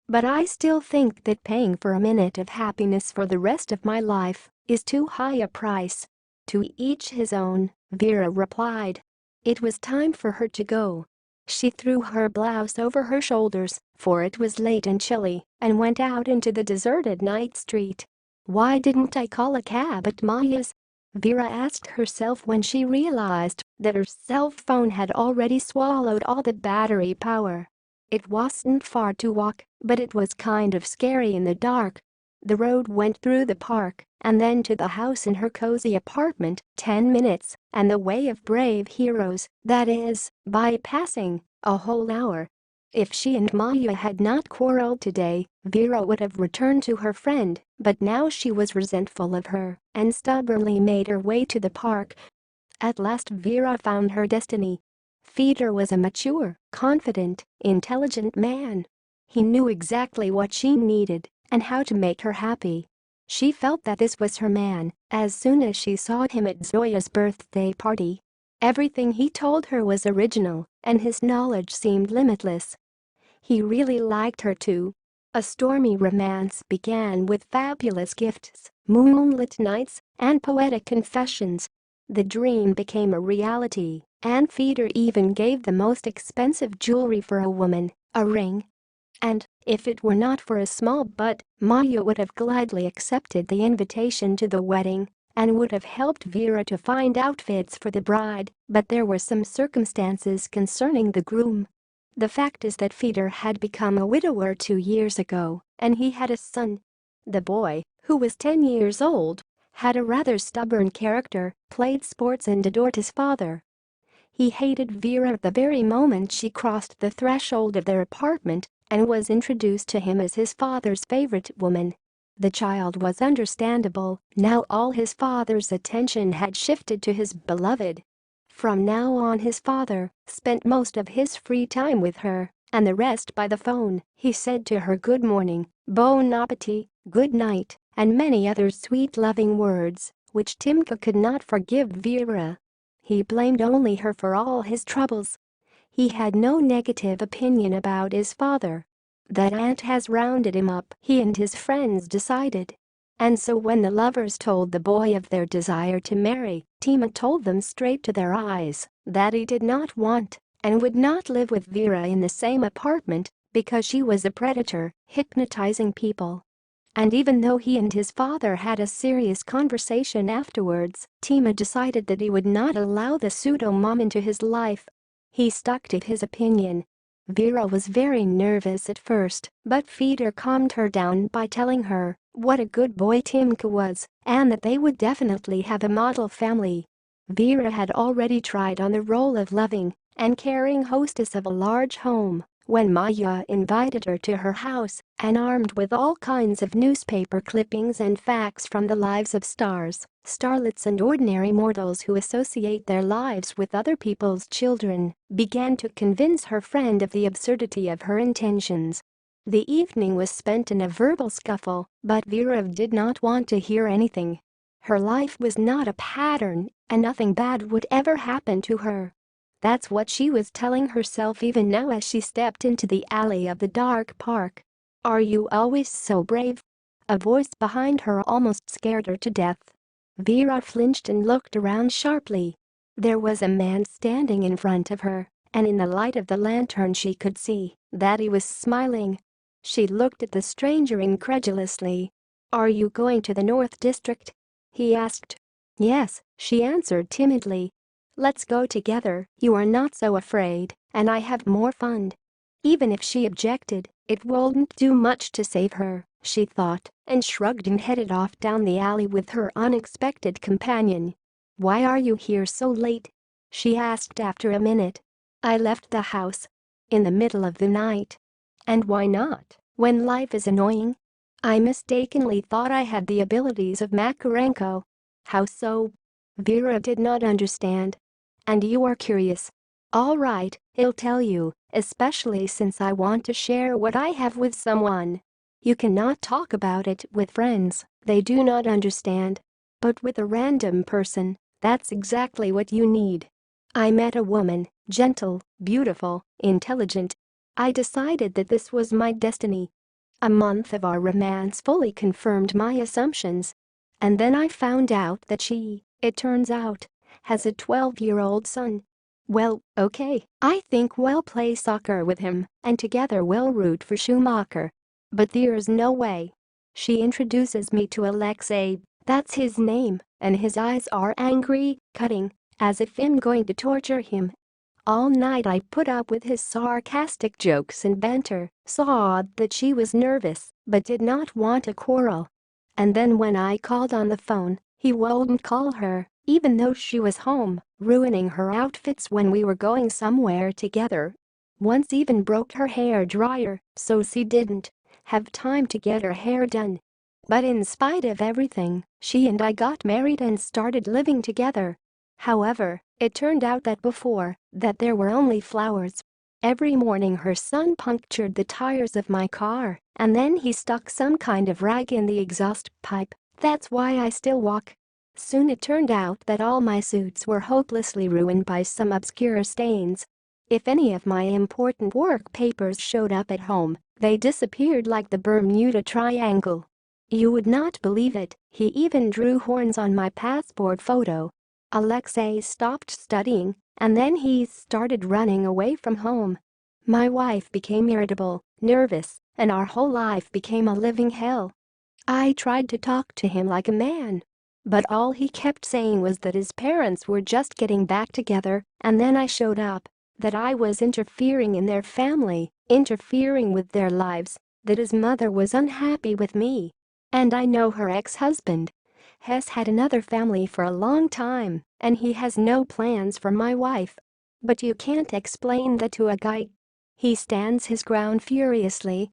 But I still think that paying for a minute of happiness for the rest of my life is too high a price. To each his own, Vera replied. It was time for her to go. She threw her blouse over her shoulders, for it was late and chilly, and went out into the deserted night street. Why didn't I call a cab at Maya's? Vera asked herself when she realized that her cell phone had already swallowed all the battery power. It wasn't far to walk, but it was kind of scary in the dark. The road went through the park and then to the house in her cozy apartment, 10 minutes, and the way of brave heroes, that is, bypassing a whole hour. If she and Maya had not quarreled today, Vera would have returned to her friend, but now she was resentful of her and stubbornly made her way to the park. At last Vera found her destiny. Feeder was a mature, confident, intelligent man. He knew exactly what she needed and how to make her happy. She felt that this was her man as soon as she saw him at Zoya's birthday party. Everything he told her was original, and his knowledge seemed limitless. He really liked her too. A stormy romance began with fabulous gifts, moonlit nights, and poetic confessions. The dream became a reality, and Feeder even gave the most expensive jewelry for a woman, a ring. And, if it were not for a small but, Maya would have gladly accepted the invitation to the wedding and would have helped Vera to find outfits for the bride, but there were some circumstances concerning the groom. The fact is that Feeder had become a widower 2 years ago, and he had a son. The boy, who was 10 years old, had a rather stubborn character, played sports and adored his father. He hated Vera the very moment she crossed the threshold of their apartment and was introduced to him as his father's favorite woman. The child was understandable, now all his father's attention had shifted to his beloved. From now on his father spent most of his free time with her, and the rest by the phone. He said to her good morning, bon appetit, good night, and many other sweet loving words, which Timka could not forgive Vera. He blamed only her for all his troubles. He had no negative opinion about his father. That aunt has rounded him up, he and his friends decided. And so when the lovers told the boy of their desire to marry, Tima told them straight to their eyes that he did not want and would not live with Vera in the same apartment because she was a predator, hypnotizing people. And even though he and his father had a serious conversation afterwards, Tima decided that he would not allow the pseudo-mom into his life. He stuck to his opinion. Vera was very nervous at first, but Feeder calmed her down by telling her what a good boy Timka was and that they would definitely have a model family. Vera had already tried on the role of loving and caring hostess of a large home when Maya invited her to her house and armed with all kinds of newspaper clippings and facts from the lives of stars, starlets and ordinary mortals who associate their lives with other people's children, began to convince her friend of the absurdity of her intentions. The evening was spent in a verbal scuffle, but Vera did not want to hear anything. Her life was not a pattern, and nothing bad would ever happen to her. That's what she was telling herself even now as she stepped into the alley of the dark park. Are you always so brave? A voice behind her almost scared her to death. Vera flinched and looked around sharply. There was a man standing in front of her, and in the light of the lantern she could see that he was smiling. She looked at the stranger incredulously. Are you going to the North District? He asked. Yes, she answered timidly. Let's go together, you are not so afraid, and I have more fun. Even if she objected, it wouldn't do much to save her, she thought, and shrugged and headed off down the alley with her unexpected companion. Why are you here so late? She asked after a minute. I left the house. In the middle of the night. And why not, when life is annoying? I mistakenly thought I had the abilities of Makarenko. How so? Vera did not understand. And you are curious. All right, I'll tell you, especially since I want to share what I have with someone. You cannot talk about it with friends, they do not understand. But with a random person, that's exactly what you need. I met a woman, gentle, beautiful, intelligent. I decided that this was my destiny. A month of our romance fully confirmed my assumptions. And then I found out that she, it turns out, has a 12-year-old son. Well, okay, I think we'll play soccer with him, and together we'll root for Schumacher. But there's no way. She introduces me to Alexei, that's his name, and his eyes are angry, cutting, as if I'm going to torture him. All night I put up with his sarcastic jokes and banter, saw that she was nervous, but did not want a quarrel. And then when I called on the phone, he wouldn't call her, even though she was home, ruining her outfits when we were going somewhere together. Once even broke her hair dryer so she didn't have time to get her hair done. But in spite of everything, she and I got married and started living together. However, it turned out that before that there were only flowers. Every morning her son punctured the tires of my car, and then he stuck some kind of rag in the exhaust pipe. That's why I still walk. Soon it turned out that all my suits were hopelessly ruined by some obscure stains. If any of my important work papers showed up at home, they disappeared like the Bermuda Triangle. You would not believe it, he even drew horns on my passport photo. Alexei stopped studying, and then he started running away from home. My wife became irritable, nervous, and our whole life became a living hell. I tried to talk to him like a man. But all he kept saying was that his parents were just getting back together, and then I showed up, that I was interfering in their family, interfering with their lives, that his mother was unhappy with me. And I know her ex-husband has had another family for a long time, and he has no plans for my wife. But you can't explain that to a guy. He stands his ground furiously.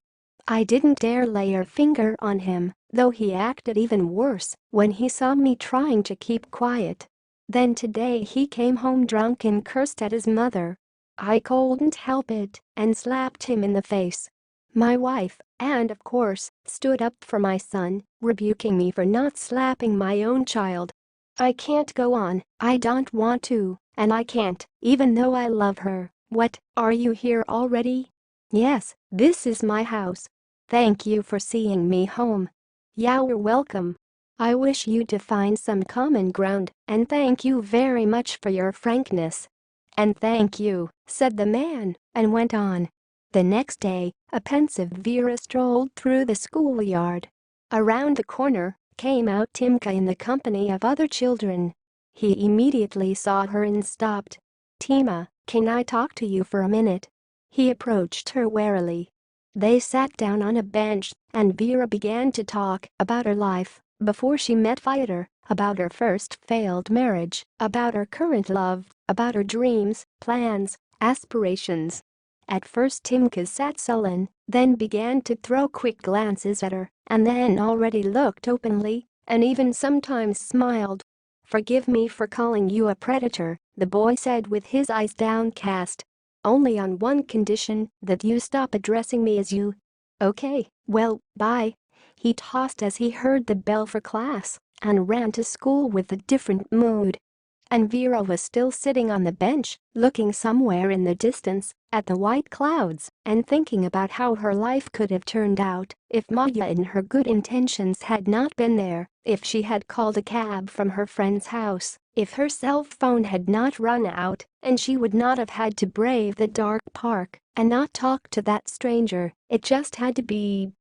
I didn't dare lay a finger on him, though he acted even worse when he saw me trying to keep quiet. Then today he came home drunk and cursed at his mother. I couldn't help it and slapped him in the face. My wife, and of course, stood up for my son, rebuking me for not slapping my own child. I can't go on, I don't want to, and I can't, even though I love her. What, are you here already? Yes, this is my house. Thank you for seeing me home. You're welcome. I wish you to find some common ground, and thank you very much for your frankness. And thank you, said the man, and went on. The next day, a pensive Vera strolled through the schoolyard. Around the corner came out Timka in the company of other children. He immediately saw her and stopped. Tima, can I talk to you for a minute? He approached her warily. They sat down on a bench, and Vera began to talk about her life before she met Fyodor, about her first failed marriage, about her current love, about her dreams, plans, aspirations. At first Timka sat sullen, then began to throw quick glances at her, and then already looked openly, and even sometimes smiled. Forgive me for calling you a predator, the boy said with his eyes downcast. Only on one condition, that you stop addressing me as you. Okay, well, bye. He tossed as he heard the bell for class and ran to school with a different mood. And Vera was still sitting on the bench, looking somewhere in the distance at the white clouds and thinking about how her life could have turned out if Maya and her good intentions had not been there, if she had called a cab from her friend's house, if her cell phone had not run out and she would not have had to brave the dark park and not talk to that stranger. It just had to be.